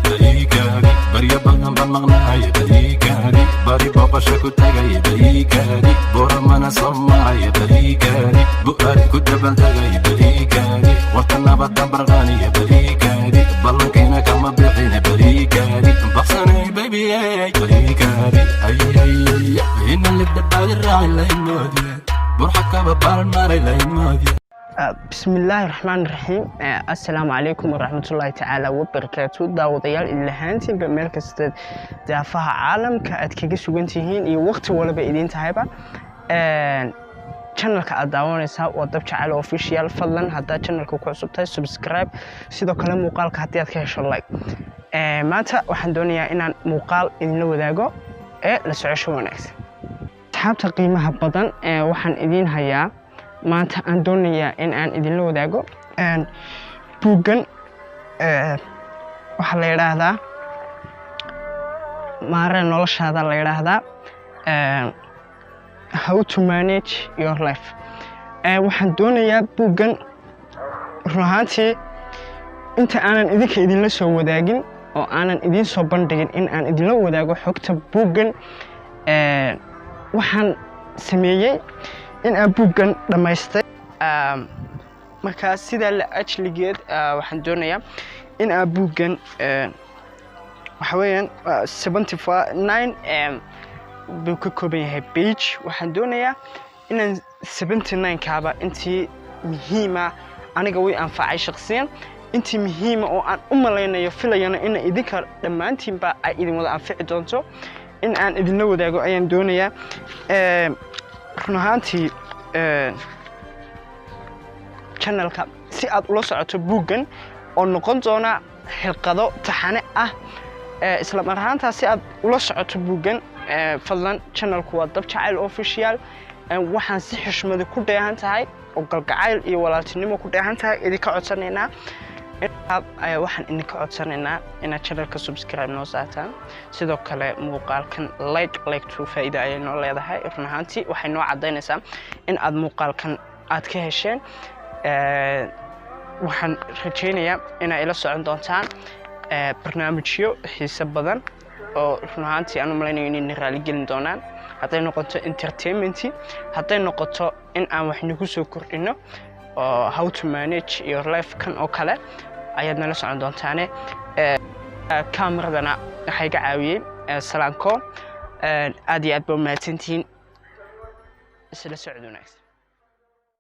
dhirigelintaadu barya badan baan maqnahay dhirigelintaadu bari booqasho ku tagay dhirigelintaadu boramana soo maray dhirigelintaadu bu'aad ku dabaldegay dhirigelintaadu warta nabadan barqaaniya dhirigelintaadu ballankiina kama bixin dhirigelintaadu baxsanay baby dhirigelintaadu ina lidhabaadi raaci laymoodiye burxakaba baalmaray laymoodiye. بسم الله الرحمن الرحيم. السلام عليكم ورحمة الله تعالى وبركاته. داوديال اللي هانتين بمركز دافها عالم كأتكيس وجنتيهين يوقت ولا بإيدين تهيبة. channel كأداونيسا ودب-jacayl official فضلا هذا channel كوكوسبتاي سبسكرايب سيدو كلام muuqaalka haddii aad ka hesho like. maanta waxaan doonayaa inaan muuqaal idin la wadaago la socosho wanaagsan. asxaabta qiimaha badan waxaan idin hayaa maanta aan doonayaa in aan idin la wadaago buuggan waxa la yiraahdaa maare noloshaada la yiraahdaa how to manage your life. waxaan doonayaa buuggan ruuxaantii inta aanan idinka idinla soo wadaagin oo aanan idin soo bandhigin in aan idinla wadaago xogta buuggan waxaan sameeyay in aan buuggan dhamaystay marka sida la ajligeed waxaan doonayaa in aan buuggan waxa weeyaan 79 buu ka kooban yahay page. waxaan doonayaa inaan 79 kaaba intii muhiima aniga way anfacay shakhsiyan intii muhiima oo aan u malaynayo filayana in idinka dhamaantiinba ay idin wada anfici doonto in aan idin la wadaago ayaan doonayaa. runaantii channelka si aad ula socoto buuggan oo noqon doona xilqado taxane ah isla marhaanta si aad ula socoto buuggan fadlan channelku waa Dab-jacayl official. waxaan si xushmad ku dheehan tahay oo galgacayl iyo walaaltinimo ku dheehan tahay idinka codsanaynaa waxaan idinka codsanaynaa inaad channelka subscribe noo saataan sidoo kale muuqaalkan like to faa'iido ay noo leedahay. runaantii waxay noo cadeynaysaa in aad muuqaalkan aad ka hesheen. waxaan rajaynayaa inay ila socon doontaan barnaamijyo xiiso badan oo runaantii aan u malaynayo inay raali gelin doonaan hadday noqoto entertainment hadday noqoto in aan wax nagu soo kordhino oo how to manage your life kan oo kale ayaad nala socon doontaane. kaameradana waxay ka caawiyeen salaanko aad iyo aad baa mahadsantihiin isla socod wanaagsan.